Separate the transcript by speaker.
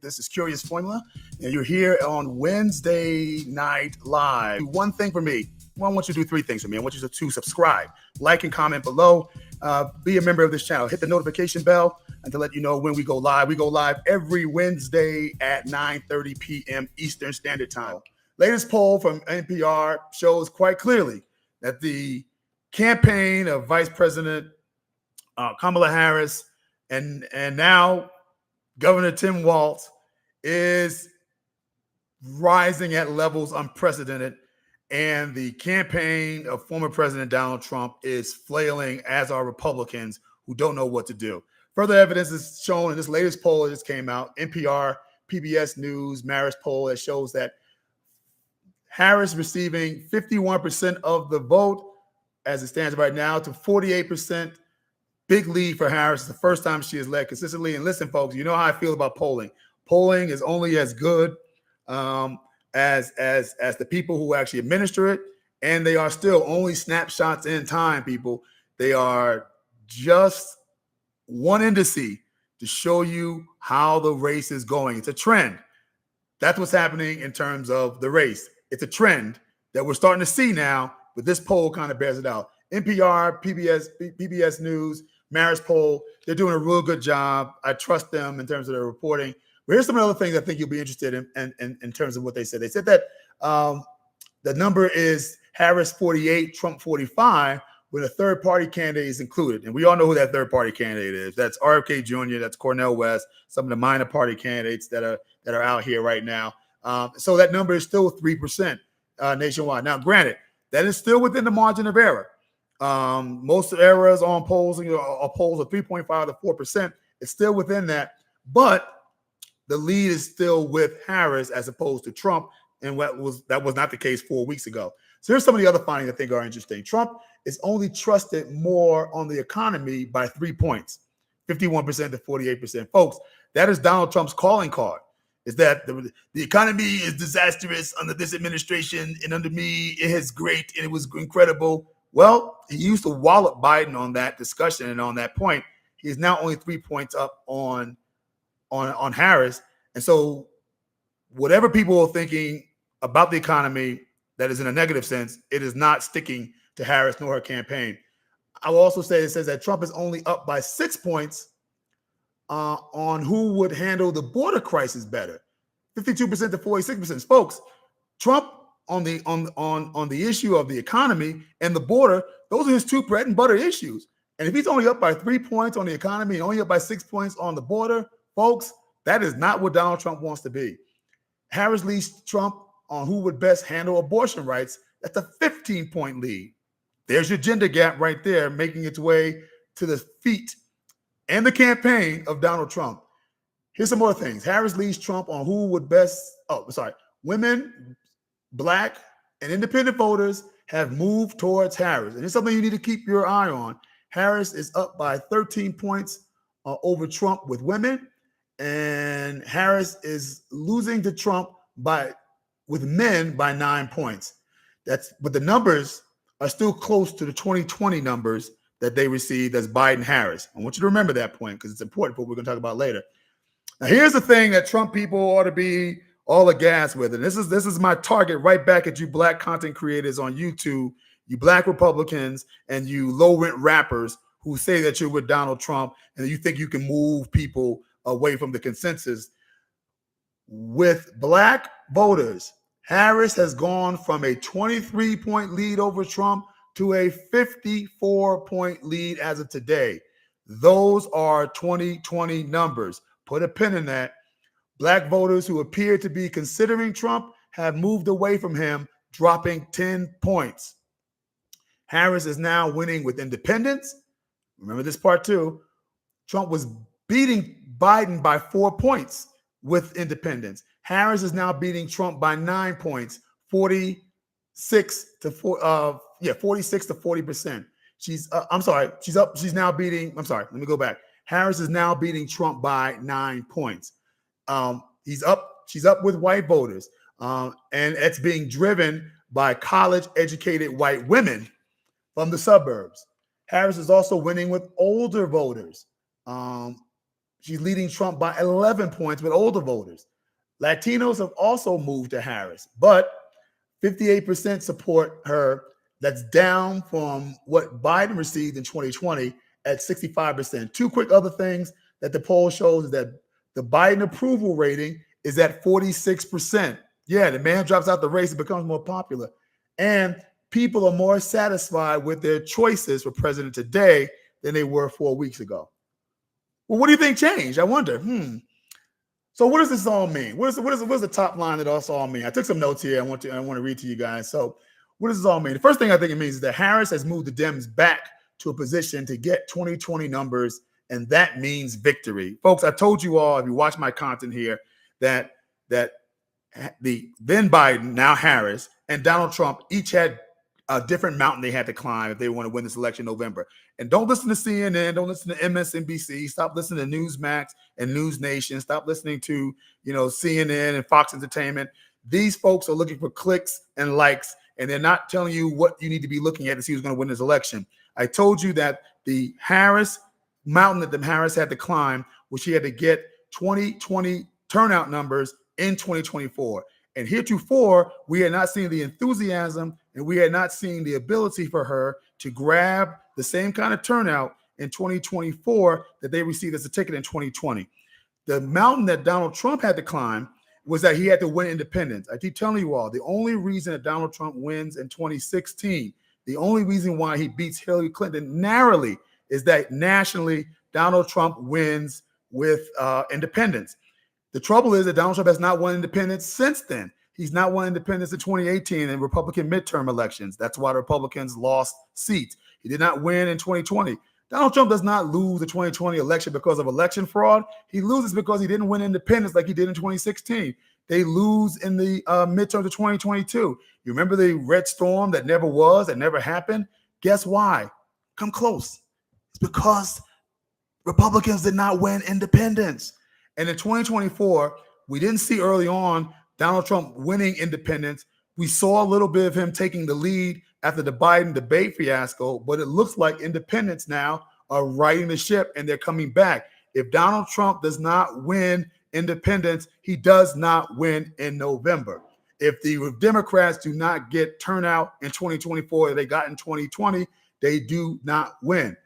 Speaker 1: This is Curious Formula, and you're here on Wednesday Night Live. One thing for me. Well, I want you to do three things for me. I want you to subscribe, like, and comment below. Be a member of this channel. Hit the notification bell and to let you know when we go live. We go live every Wednesday at 9:30 p.m. Eastern Standard Time. Latest poll from NPR shows quite clearly that the campaign of Vice President Kamala Harris and now Governor Tim Walz is rising at levels unprecedented, and the campaign of former President Donald Trump is flailing, as are Republicans who don't know what to do. Further evidence is shown in this latest poll that just came out, NPR, PBS News, Marist poll, that shows that Harris receiving 51% of the vote as it stands right now to 48%. Big lead for Harris. It's the first time she has led consistently. And listen, folks, you know how I feel about polling. Polling is only as good as the people who actually administer it, and they are still only snapshots in time, people. They are just one indice to show you how the race is going. It's a trend. That's what's happening in terms of the race. It's a trend that we're starting to see now, but this poll kind of bears it out. NPR, PBS News, Marist poll, they're doing a real good job. I trust them in terms of their reporting. But here's some other things I think you'll be interested in terms of what they said. They said that the number is Harris 48, Trump 45, when a third-party candidate is included. And we all know who that third-party candidate is. That's RFK Jr., that's Cornel West, some of the minor party candidates that are out here right now. So that number is still 3% nationwide. Now, granted, that is still within the margin of error. Most errors on polls, are polls of 3.5 to 4%. It's still within that, but the lead is still with Harris as opposed to Trump, and that was not the case 4 weeks ago. So here's some of the other findings I think are interesting. Trump is only trusted more on the economy by 3 points, 51% to 48%. Folks, that is Donald Trump's calling card. Is that the economy is disastrous under this administration, and under me it is great and it was incredible. Well, he used to wallop Biden on that discussion, and on that point, he is now only 3 points up on Harris. And so whatever people are thinking about the economy that is in a negative sense, it is not sticking to Harris nor her campaign. I will also say it says that Trump is only up by 6 points on who would handle the border crisis better, 52% to 46%. Folks, Trump on the issue of the economy and the border, those are his two bread and butter issues. And if he's only up by 3 points on the economy and only up by 6 points on the border, folks, that is not what Donald Trump wants to be. Harris leads Trump on who would best handle abortion rights. That's a 15-point lead. There's your gender gap right there, making its way to the feet and the campaign of Donald Trump. Here's some more things. Harris leads Trump on who would best, women, Black, and independent voters have moved towards Harris. And it's something you need to keep your eye on. Harris is up by 13 points over Trump with women, and Harris is losing to Trump with men by 9 points. But the numbers are still close to the 2020 numbers that they received as Biden-Harris. I want you to remember that point because it's important for what we're going to talk about later. Now, here's the thing that Trump people ought to be all aghast with, and this is my target right back at you Black content creators on YouTube, you Black Republicans, and you low-rent rappers who say that you're with Donald Trump and you think you can move people away from the consensus. With Black voters, Harris has gone from a 23-point lead over Trump to a 54-point lead as of today. Those are 2020 numbers. Put a pin in that. Black voters who appear to be considering Trump have moved away from him, dropping 10 points. Harris is now winning with independents. Remember this part too. Trump was beating Biden by 4 points with independents. Harris is now beating Trump by 9 points, 46 to 40%. She's now beating, let me go back. Harris is now beating Trump by 9 points. She's up with white voters, and it's being driven by college-educated white women from the suburbs. Harris is also winning with older voters. She's leading Trump by 11 points with older voters. Latinos have also moved to Harris, but 58% support her. That's down from what Biden received in 2020 at 65%. Two quick other things that the poll shows is that the Biden approval rating is at 46%. Yeah, the man drops out the race, it becomes more popular. And people are more satisfied with their choices for president today than they were 4 weeks ago. Well, what do you think changed? I wonder. So what does this all mean? What is the top line that also all mean? I took some notes here. I want to read to you guys. So what does this all mean? The first thing I think it means is that Harris has moved the Dems back to a position to get 2020 numbers, and that means victory. Folks, I told you all, if you watch my content here, that the then Biden, now Harris, and Donald Trump each had a different mountain they had to climb if they want to win this election in November. And don't listen to CNN, don't listen to MSNBC, stop listening to Newsmax and News Nation, stop listening to, CNN and Fox Entertainment. These folks are looking for clicks and likes, and they're not telling you what you need to be looking at to see who's going to win this election. I told you that the Harris mountain that the Harris had to climb, which she had to get 2020 turnout numbers in 2024. And heretofore, we had not seen the enthusiasm and we had not seen the ability for her to grab the same kind of turnout in 2024 that they received as a ticket in 2020. The mountain that Donald Trump had to climb was that he had to win independents. I keep telling you all, the only reason that Donald Trump wins in 2016, the only reason why he beats Hillary Clinton narrowly is that nationally, Donald Trump wins with independents. The trouble is that Donald Trump has not won independents since then. He's not won independents in 2018 in Republican midterm elections. That's why the Republicans lost seats. He did not win in 2020. Donald Trump does not lose the 2020 election because of election fraud. He loses because he didn't win independents like he did in 2016. They lose in the midterms of 2022. You remember the red storm that never was, that never happened? Guess why? Come close. It's because Republicans did not win independents. And in 2024, we didn't see early on Donald Trump winning independents. We saw a little bit of him taking the lead after the Biden debate fiasco, but it looks like independents now are righting the ship and they're coming back. If Donald Trump does not win independents, he does not win in November. If the Democrats do not get turnout in 2024 that they got in 2020, they do not win.